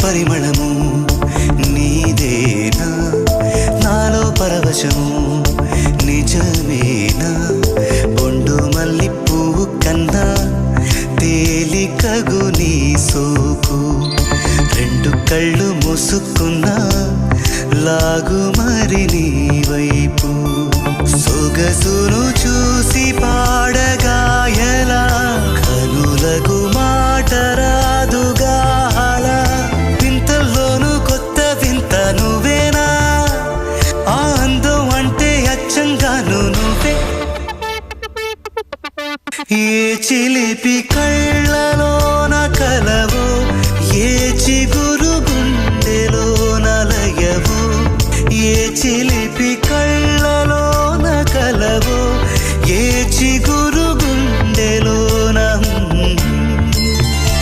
పరిమళము నీదేనా నాలో పరవశము నిజమేనా బొండు మల్లి పువ్వు కన్నా తేలికగు నీ సోకు రెండు కళ్ళు మూసుకున్నా లాగు మరి నీ వైపు సొగసును చూసి పాడగాయలా కనులకు మా